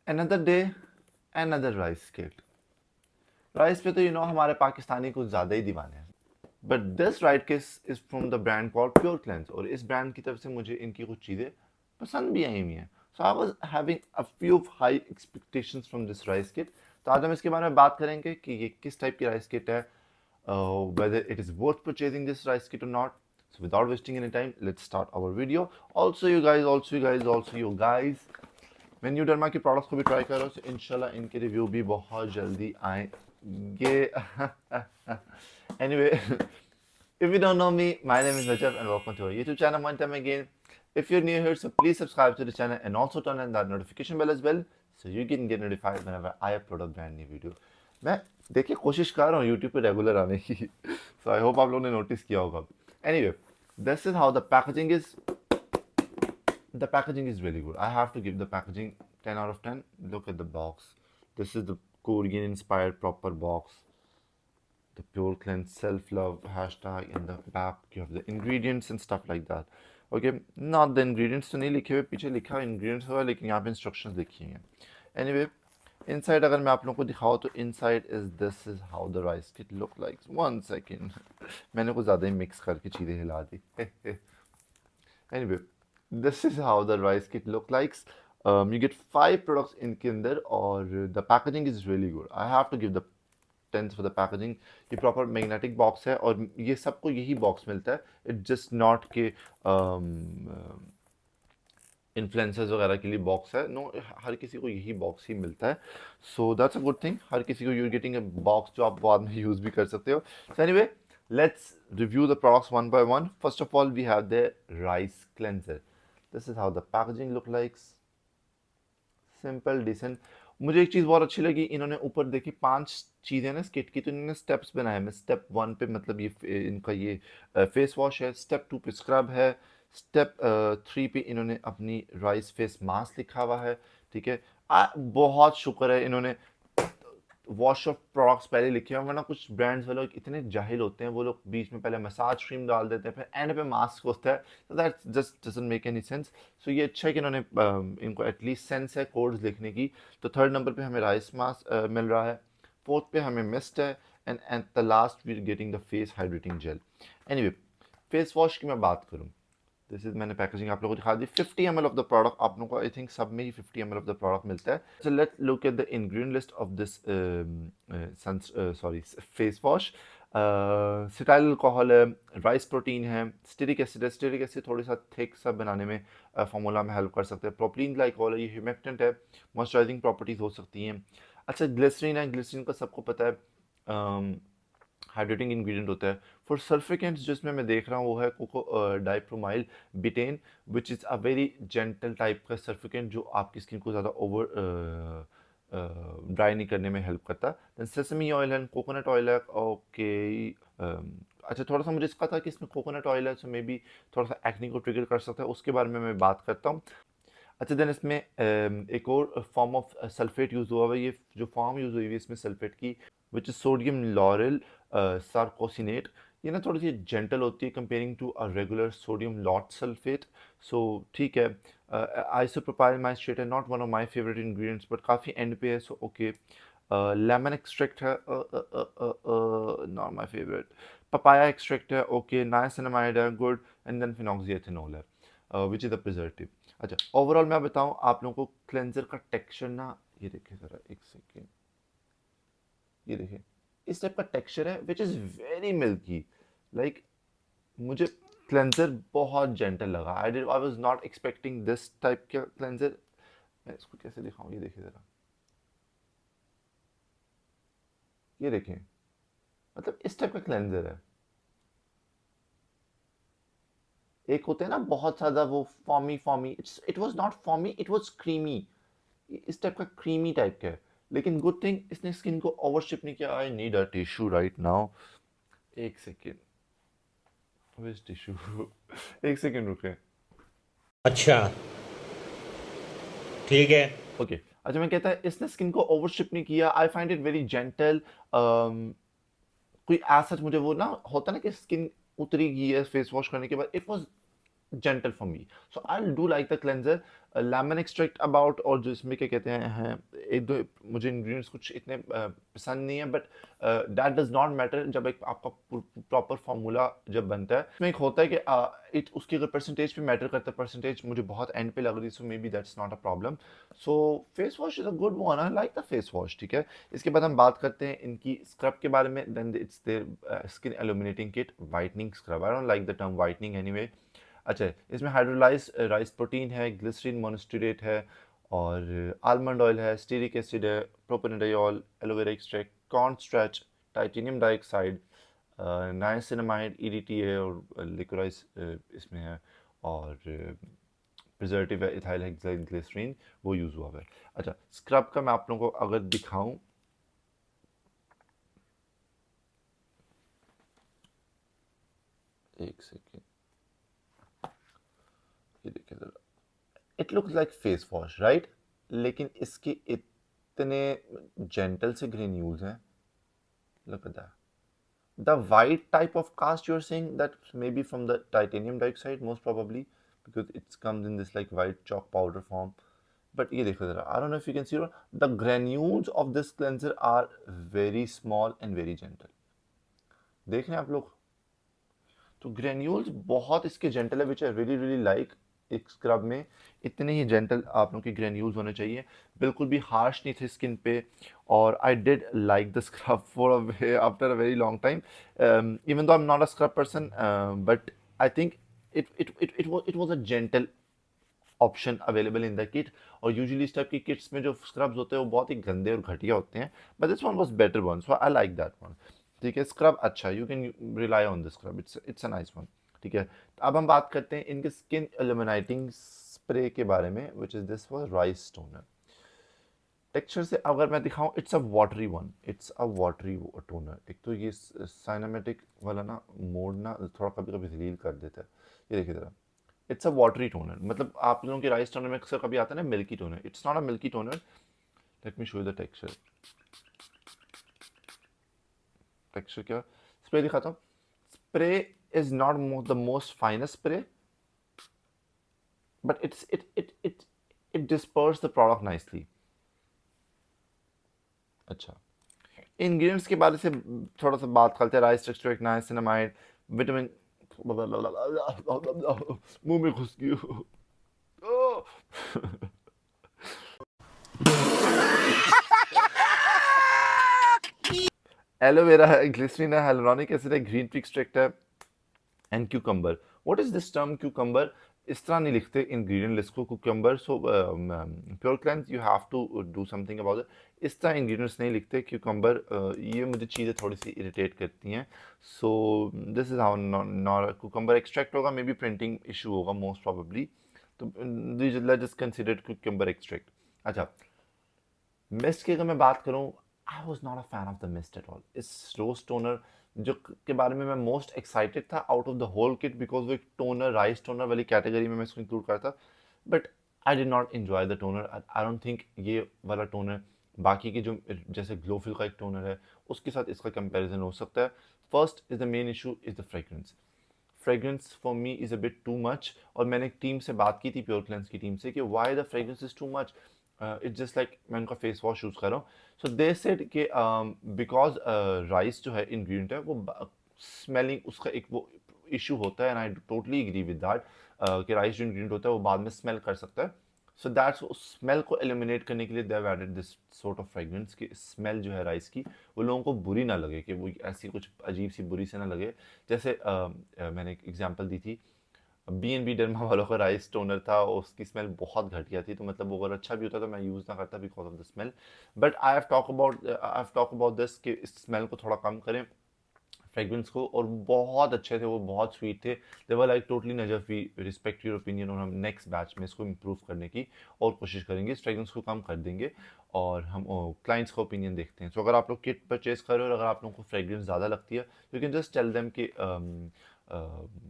Another day, another rice kit. Rice पे तो हमारे पाकिस्तानी कुछ ज़्यादा ही दीवाने हैं. But this right case is from the brand called pure cleanse, और इस ब्रांड की तरफ से मुझे इनकी कुछ चीज़ें पसंद भी आई हुई हैं. So I was having a few high expectations from this rice kit. तो आज हम इसके बारे में बात करेंगे कि ये किस टाइप की राइस किट है, whether it is worth purchasing this rice kit or not. So without wasting any time, let's start our video. Also you guys, when you डरमा के प्रोडक्ट्स को भी ट्राई करो, तो इंशाल्लाह इनके रिव्यू भी बहुत जल्दी आएंगे. Anyway, if you don't know me, my name is Najaf and welcome to our YouTube channel one time again. If you're new here, so please subscribe to the channel and also turn on that notification bell as well, so you can get notified whenever I upload a brand new video. मैं देखिए कोशिश कर रहा हूँ YouTube पे regular आने की, so I hope आप लोगों ने नोटिस किया होगा. Anyway, this is how the packaging is. The packaging is really good. I have to give the packaging 10 out of 10. Look at the box. This is the Korean inspired proper box. The pure cleanse self love hashtag in the back. You have the ingredients and stuff like that. Okay, not the ingredients तो नहीं लिखे हुए, पीछे लिखा है ingredients हुआ, लेकिन यहाँ पे instructions लिखी हैं. Anyway, inside अगर मैं आप लोगों को दिखाऊँ तो inside is this is how the rice kit look like. One second. मैंने कुछ ज़्यादा ही mix करके चीज़ें हिला दी. Anyway, this is how the rice kit look like. You get 5 products in Kinder, or the packaging is really good. I have to give the 10 for the packaging. ये proper magnetic box है और ये सबको यही box मिलता है. It's just not के influencers वगैरह के लिए बॉक्स है. नो, हर किसी को यही बॉक्स ही मिलता है. So that's a good thing. हर किसी को यूर गेटिंग अ बॉक्स जो आप बाद में यूज़ भी कर सकते हो. So anyway, let's review the products one by one. First of all, we have the rice cleanser. This is how the packaging look like. Simple decent. मुझे एक चीज़ बहुत अच्छी लगी, इन्होंने ऊपर देखी 5 चीज़ें ना स्किट की, तो इन्होंने स्टेप्स बनाए हैं. स्टेप 1 पे मतलब ये इनका ये फेस वॉश है. स्टेप 2 पे स्क्रब है. स्टेप 3 पे इन्होंने अपनी राइस फेस मास्क लिखा हुआ है. ठीक है. बहुत शुक्र है इन्होंने वॉश ऑफ प्रोडक्ट्स पहले लिखे हैं, वरना कुछ ब्रांड्स वाले इतने जाहिल होते हैं, वो लोग बीच में पहले मसाज क्रीम डाल देते हैं, फिर एंड पे मास्क होता है. तो that just doesn't make any sense. So ये अच्छा है कि इन्होंने इनको एटलीस्ट सेंस है कोड्स लिखने की. तो थर्ड नंबर पे हमें राइस मास्क मिल रहा है. फोर्थ पे हमें मिस्ट है. And at the last we are getting the face hydrating gel. Anyway, face wash की मैं बात करूँ, दिस इज मैंने पैकेजिंग आप लोगों को दिखा दी. 50 ml ऑफ द प्रोडक्ट आप लोगों को आई थिंक सब में ही 50 ml ऑफ द प्रोडक्ट मिलता है. So let's look at the ingredient list of this sorry face wash. Cetyl alcohol है, राइस प्रोटीन है, स्टेरिक एसिड है. स्टेरिक एसिड थोड़ी सा थिक सा बनाने में फार्मूला में हेल्प कर सकते हैं. प्रोपीन ग्लाइकोल है, ये ह्यूमेक्टेंट है, मॉइस्चराइजिंग प्रॉपर्टीज हो सकती हैं. अच्छा, ग्लिसरीन है. ग्लिसरीन का सबको पता है हाइड्रेटिंग इंग्रेडिएंट होता है. फॉर सर्फिकेंट्स जिसमें मैं देख रहा हूँ वो है coco dipropyl betaine, which is a very gentle type का सर्फिकेंट जो आपकी स्किन को ज़्यादा ओवर ड्राई नहीं करने में हेल्प करता. देन सेसमी ऑयल है, कोकोनट ऑयल है. ओके. अच्छा, थोड़ा सा मुझे इसका था कि इसमें कोकोनट ऑयल है, सो मे बी थोड़ा सा एक्ने को ट्रिगर कर सकता है, उसके बारे में मैं बात करता हूँ. अच्छा, देन इसमें एक और फॉर्म ऑफ सल्फेट यूज़ हुआ हुआ है. ये जो फॉर्म यूज़ हुई है इसमें सल्फेट की, which is sodium lauroyl sarcosinate. ये ना थोड़ी सी जेंटल होती है comparing to a regular sodium lauryl sulphate. So ठीक है. आइसोप्रोपाइल माइस्ट्रेट है, not one of my favourite ingredients, but काफ़ी एंड पे है, सो ओके. लेमन एक्सट्रैक्ट है, not my favourite. Papaya extract है, ओके. नाइसिनामाइड है, गुड. एंड देन फिनॉक्सीएथेनॉल है, विच इज़ अ प्रिजर्वेटिव. अच्छा, ओवरऑल मैं बताऊं आप लोगों को क्लेंजर का टेक्सचर ना, ये देखिए ज़रा एक सेकेंड, ये देखिए इस टाइप का टेक्सचर है, which is very milky. Like मुझे क्लेंजर बहुत जेंटल लगा. I was not expecting this type का क्लेंजर. मैं इसको कैसे दिखाऊं, ये देखिए ज़रा, ये देखिए, मतलब इस टाइप का क्लेंजर है. एक होते हैं ना बहुत ज़्यादा वो foamy foamy, it was not foamy, it was creamy. इस टाइप का क्रीमी टाइप का है. लेकिन गुड थिंग इसने स्किन को ओवरशिप नहीं किया. I need a tissue right now. एक सेकेंड, वेज टिश्यू. एक सेकेंड रुके. अच्छा, ठीक है। ओके. अच्छा, मैं कहता है इसने स्किन को ओवरशिप नहीं किया. I find it very gentle. कोई एज सच मुझे वो ना होता ना कि स्किन उतरी गई है फेस वॉश करने के बाद, it was gentle for me. So I do like the cleanser. Lemon extract about, और जो इसमें क्या कहते हैं एक दो मुझे इंग्रेडिएंट्स कुछ इतने पसंद नहीं है, but that does not matter. जब एक आपका प्रॉपर फार्मूला जब बनता है, इसमें एक होता है कि इट उसकी अगर परसेंटेज पे मैटर करता है, परसेंटेज मुझे बहुत एंड पे लग रही, so maybe that's not a problem. So face wash is a good one, I like the face wash, ठीक है। इसके बाद हम बात करते हैं इनकी स्क्रब के बारे में। Then it's their skin illuminating kit whitening scrub. I don't like the term whitening anyway. अच्छा, इसमें हाइड्रोलाइज राइस प्रोटीन है, ग्लिसरीन मोनोस्टेरेट है, और आलमंड ऑयल है, स्टीरिक एसिड है, propanediol, aloe vera extract, corn starch, titanium dioxide, niacinamide, EDTA है, और liquorice इसमें है, और प्रिजर्वेटिव है, इथाइल हेक्साइल ग्लिसरीन, वो यूज़ हुआ है। अच्छा, स्क्रब का मैं आप लोगों को अगर दिखाऊं, एक सेकेंड, ये देखिए जरा, it looks like face wash right, लेकिन इसके इतने जेंटल से ग्रेन्यूल्स हैं। Look at that, the white type of cast you're saying that may be from the titanium dioxide most probably, because it comes in this like white chalk powder form. But ये देखो जरा, I don't know if you can see, the granules of this cleanser are very small and very gentle. देख रहे हैं आप लोग, तो granules बहुत इसके जेंटल है, which I really really like. एक स्क्रब में इतने ही जेंटल आप लोगों के ग्रेन्यूल्स होने चाहिए, बिल्कुल भी हार्श नहीं थे स्किन पे। और I did like the scrub for after a very long time, even though I am not a scrub person, but I think it was a gentle option available in the kit. और usually इस type की kits में जो scrubs होते हैं वो बहुत ही गंदे और घटिया होते हैं, but this one was better one, so I like that one. ठीक है, स्क्रब अच्छा, you can rely on the scrub, it's a nice one. ठीक है, तो अब हम बात करते हैं इनके स्किन इल्यूमिनेटिंग स्प्रे के बारे में, which is this for rice toner. Texture से अगर मैं दिखाऊं, it's a watery one, it's a watery toner. एक तो ये साइनामेटिक वाला ना मोड ना थोड़ा कभी कभी जलील कर देता है, ये देखिए जरा, इट्स अ वाटरी टोनर। मतलब आप लोगों के राइस टोनर में अक्सर कभी आता है ना milky toner, it's not a milky toner. Let me show you the texture. Texture क्या, स्प्रे दिखाता हूँ। Spray is not the most finest spray, but it disperse the product nicely. अच्छा, इंग्रेडिएंट्स के बारे से थोड़ा सा बात करते हैं। राइस एक्सट्रैक्ट, नाइसिनामाइड, विटामिन, मुंह में घुस गई। एलोवेरा है, ग्लिसरीन है, हाइलुरोनिक एसिड है, ग्रीन टी एक्सट्रैक्ट है, and cucumber. What is this term cucumber? इस तरह नहीं लिखते इंग्रेडिएंट लिस्ट को cucumber, so pure cleanse you have to do something about it. इस तरह इंग्रेडिएंट्स नहीं लिखते क्यूकम्बर, ये मुझे चीज़ें थोड़ी सी इरिटेट करती हैं। So this is how not cucumber extract होगा, मे बी प्रिंटिंग इशू होगा मोस्ट प्रोबेबली। तो let's just consider cucumber extract. अच्छा, मिस्ट की अगर मैं बात करूं, I was not a fan of the mist at all. इस रोज टोनर जो के बारे में मैं मोस्ट एक्साइटेड था out of the whole kit, because वो एक टोनर, राइस टोनर वाली कैटेगरी में मैं इसको इंक्लूड करता, but I did not enjoy the toner. I don't think ये वाला टोनर बाकी की जो जैसे ग्लोफिल का एक टोनर है उसके साथ इसका कंपैरिजन हो सकता है। First is the main issue is the fragrance. Fragrance for me is a bit too much, और मैंने एक टीम से बात की थी प्योर क्लेंस की टीम से कि why the fragrance is too much. It's just like मैं उनका फेस वॉश यूज़ कर रहा हूँ, सो दे सेड कि बिकॉज राइस जो है इंग्रेडिएंट है वो स्मेलिंग उसका एक वो इशू होता है, and I totally agree with that कि राइस जो इंग्रेडिएंट होता है वो बाद में स्मेल कर सकता है। सो दैट्स उस स्मेल को एलिमिनेट करने के लिए they have added this sort of fragrance कि स्मेल जो है राइस की वो लोगों को बुरी ना लगे, कि वो ऐसी कुछ अजीब सी बुरी से ना लगे। जैसे मैंने एक एग्जांपल दी थी, B&B डर्मा वालों का राइस टोनर था, उसकी स्मेल बहुत घटिया थी, तो मतलब वो अगर अच्छा भी होता तो मैं यूज़ ना करता because of the smell. But I have talk about this कि इस स्मेल को थोड़ा कम करें, फ्रेग्रेंस को। और बहुत अच्छे थे वो, बहुत स्वीट थे, दे वर लाइक टोटली नजफ। वी रिस्पेक्ट योर ओपिनियन, और हम नेक्स्ट बैच में इसको इम्प्रूव करने की और कोशिश करेंगे, इस फ्रेग्रेंस को कम कर देंगे, और हम क्लाइंट्स का ओपिनियन देखते हैं। सो अगर आप लोग किट परचेज कर रहे हो और अगर आप लोगों को फ्रेग्रेंस ज़्यादा लगती है, you can just tell them कि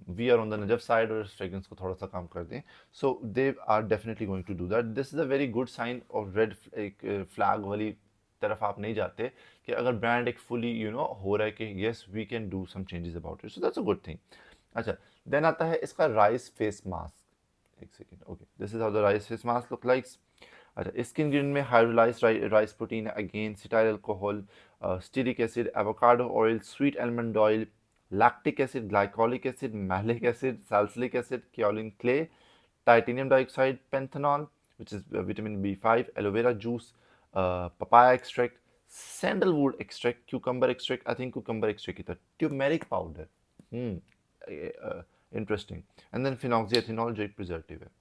वी आर ऑन द नजफ साइड, और इस फ्रेग्रेंस को थोड़ा सा कम कर दें। So they are definitely going to do that. This is a very good sign, और रेड एक फ्लैग वाली तरफ आप नहीं जाते कि अगर ब्रांड एक फुली हो रहा है कि yes we can do some changes about it, so that's a good thing. अच्छा, देन आता है इसका राइस फेस मास्क। एक second, okay, this is how the rice face mask look likes. अच्छा, इसके इंग्रेडिएंट में hydrolysed rice protein, again cetyl alcohol, stearic acid, avocado oil, sweet almond oil, lactic acid, glycolic acid, malic acid, salicylic acid, kaolin clay, titanium dioxide, panthenol, which is vitamin B5, aloe vera juice, papaya extract, sandalwood extract, cucumber extract. I think cucumber extract is the turmeric powder. Hmm. Interesting. And then phenoxyethanol, जो एक preservative है.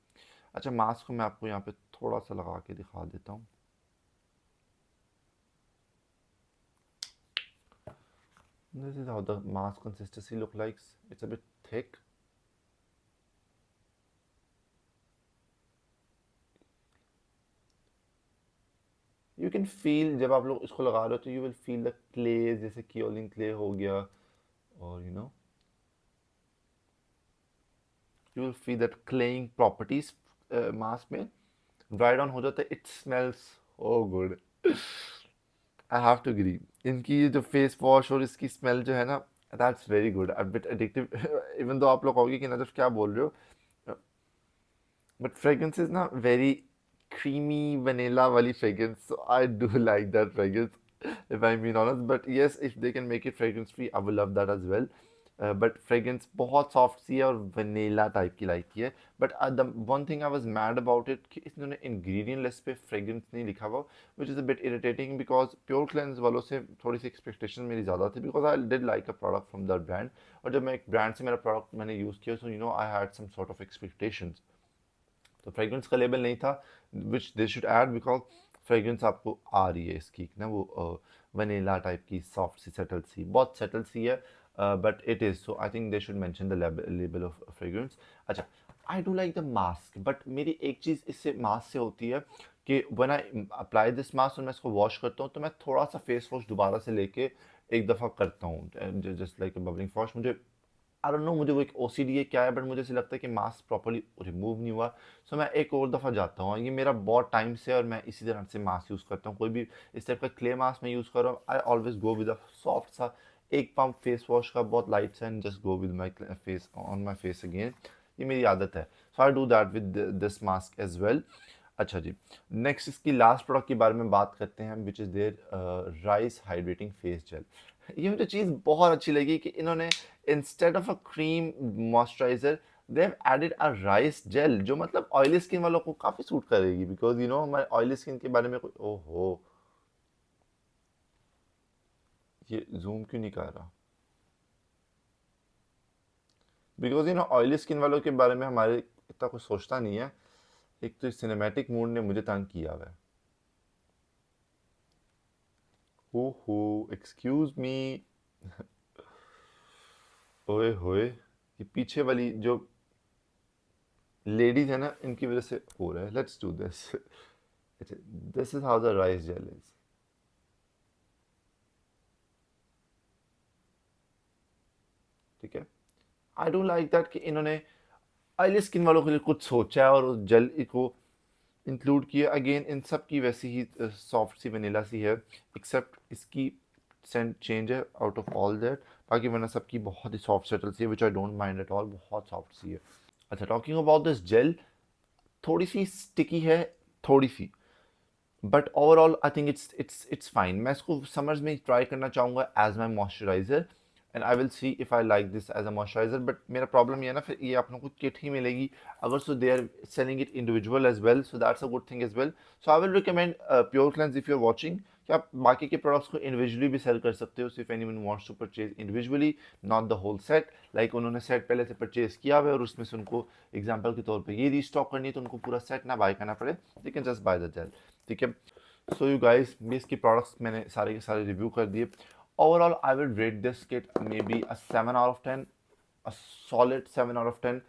अच्छा, mask को मैं आपको यहाँ पे थोड़ा सा लगा के दिखा देता हूँ. This is how the mask consistency look like. It's a bit thick. You can feel जब आप लोग इसको लगा रहे हो तो you will feel the clay, जैसे kaolin clay हो गया, और you know you will feel that claying properties mask में dry down हो जाता है. It smells so good. I have to agree. इनकी ये जो फेस वॉश और इसकी स्मेल जो है ना, that's very good. A bit addictive. Even though आप लोग कहोगे कि नजर क्या बोल रहे हो, but fragrance is not very creamy vanilla wali fragrance, so I do like that fragrance, if I'm being honest. But yes, if they can make it fragrance free, I will love that as well. But fragrance बहुत soft सी है और vanilla type की like की है. But the one thing I was mad about it कि इन्होंने ingredient list पे fragrance नहीं लिखा हुआ, which is a bit irritating because Pure Cleanse वालों से थोड़ी सी expectation मेरी ज़्यादा थी, because I did like a product from that brand. और जब मैं एक brand से मेरा product मैंने use किया, so you know I had some sort of expectations. तो फ्रेग्रेंस का लेबल नहीं था, which they should add, because fragrance आपको आ रही है इसकी ना, वो वनीला टाइप की सॉफ्ट सी सेटल सी, बहुत सेटल सी है, but it is, so I think they should mention the label of fragrance. अच्छा, I do like the mask, but मेरी एक चीज़ इससे मास्क से होती है कि when I apply this mask और मैं इसको वॉश करता हूँ, तो मैं थोड़ा सा फेस वॉश दोबारा से लेके एक दफ़ा करता हूँ, जस्ट लाइक बबलिंग वॉश. मुझे आई डोंट नो मुझे वो एक ओसीडी है क्या है, बट मुझे ऐसा लगता है कि मास्क प्रॉपर्ली रिमूव नहीं हुआ, सो मैं एक और दफ़ा जाता हूँ. ये मेरा बहुत टाइम से, और मैं इसी तरह से मास्क यूज़ करता हूँ. कोई भी इस टाइप का क्ले मास्क मैं यूज़ कर रहा हूँ, I always go with a soft सा एक पंप फेस वॉश का, बहुत लाइट सा, and just go with my face on my face again. ये मेरी आदत है, so I do that with this mask as well. अच्छा जी, नेक्स्ट इसकी लास्ट प्रोडक्ट के बारे में बात करते हैं, which is their rice hydrating face gel. ये मुझे चीज़ बहुत अच्छी लगी कि इन्होंने instead of a cream moisturiser they have added a rice gel, जो मतलब ऑयली स्किन वालों को काफ़ी सूट करेगी, बिकॉज यू नो हमारे ऑयली स्किन के बारे में कोई, ओहो, ये जूम क्यों नहीं कर रहा, because you no oily skin वालों के बारे में हमारे इतना कुछ सोचता नहीं है. एक तो सिनेमैटिक मूड ने मुझे तंग किया हुआ है. ओहो, एक्सक्यूज मी. ओए होए, ये पीछे वाली जो लेडीज है ना, इनकी वजह से हो रहा है. Let's do this. This is how the rice gel is. ठीक है, आई डोंट लाइक दैट कि इन्होंने ऑयली स्किन वालों के लिए कुछ सोचा है और उस जेल को इंक्लूड किया. अगेन इन सब की वैसी ही सॉफ्ट सी वनीला सी है, एक्सेप्ट इसकी सेंट चेंज है आउट ऑफ ऑल दैट. बाकी वरना सबकी बहुत ही सॉफ्ट सेटल सी है, which I don't mind at all, बहुत सॉफ्ट सी है. अच्छा, टॉकिंग अबाउट दिस जेल, थोड़ी सी स्टिकी है, थोड़ी सी, but overall I think it's fine. मैं इसको समर्स में ट्राई करना चाहूँगा as my moisturiser, and I will see if I like this as a moisturiser. But मेरा प्रॉब्लम ये है ना, फिर ये आप लोगों को किट ही मिलेगी अगर, so they are selling it individual as well, so that's a good thing as well. So I will recommend Pure Cleanse if you are watching, कि आप बाकी के प्रोडक्ट्स को इंडिविजुअली भी सेल कर सकते हो. So if anyone wants to purchase individually, not the whole set, like उन्होंने सेट पहले से परचेज किया हुआ है और उसमें से उनको एग्जाम्पल के तौर पर ये रीस्टॉक करनी है, तो उनको पूरा सेट ना बाय करना पड़े, they can just buy the gel. ठीक है, सो यू गाइस, इसकी प्रोडक्ट्स मैंने सारे के सारे रिव्यू कर दिए. Overall I will rate this kit maybe a 7 out of 10, a solid 7 out of 10.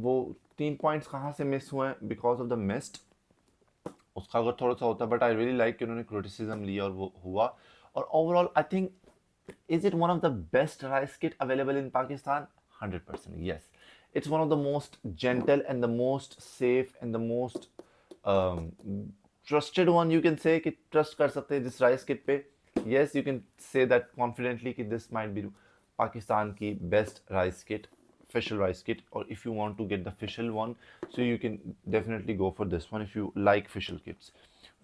वो 3 पॉइंट्स कहाँ से मिस हुए हैं, बिकॉज ऑफ द मिस्ट, उसका अगर थोड़ा सा होता, बट आई रियली लाइक कि उन्होंने क्रिटिसिज्म लिया और वो हुआ. और overall I think, is it one of the best rice kit available in Pakistan? 100% yes. It's one of the most gentle and the most safe and the most um, trusted one, you can say, कि trust कर सकते हैं जिस rice kit पे. Yes, you can say that confidently कि this might be Pakistan की best rice kit facial rice kit, or if you want to get the facial one, so you can definitely go for this one if you like facial kits.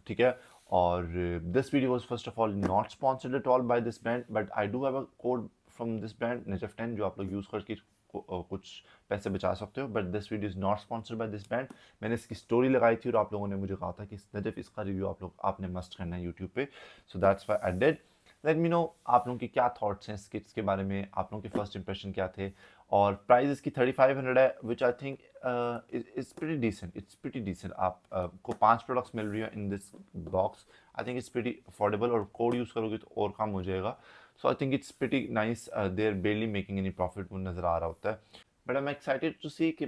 ठीक है. और this video was first of all not sponsored at all by this brand, but I do have a code from this brand NEJAF10 जो आप लोग use करके कुछ पैसे बचा सकते हो. But this video is not sponsored by this brand. मैंने इसकी स्टोरी लगाई थी और आप लोगों ने मुझे कहा था कि नजफ इसका रिव्यू आपने मस्ट करना है यूट्यूब पे. So that's why I did. Let me know आप लोगों के क्या थॉट्स हैं स्किट्स के बारे में, आप लोगों के फर्स्ट इंप्रेशन क्या थे. और प्राइस इसकी 3500 है, which I think it's pretty decent. It's pretty decent. आप को 5 प्रोडक्ट्स मिल रही है in this box. I think it's pretty affordable, और कोड यूज़ करोगे तो और कम हो जाएगा. So I think it's pretty nice. They are barely making any profit, वो नज़र आ रहा होता है. But I am excited to see कि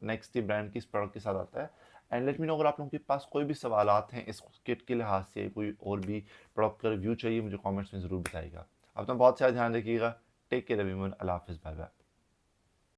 नेक्स्ट ये ब्रांड किस प्रोडक्ट के साथ आता है. एंड लेट मी नो अगर आप लोगों के पास कोई भी सवालात हैं इस किट के लिहाज से, कोई और भी प्रोडक्ट का रिव्यू चाहिए, मुझे कमेंट्स में ज़रूर बताइएगा. अपना बहुत सारा ध्यान रखिएगा. Take care everyone. अल्लाह हाफिज़. Bye bye.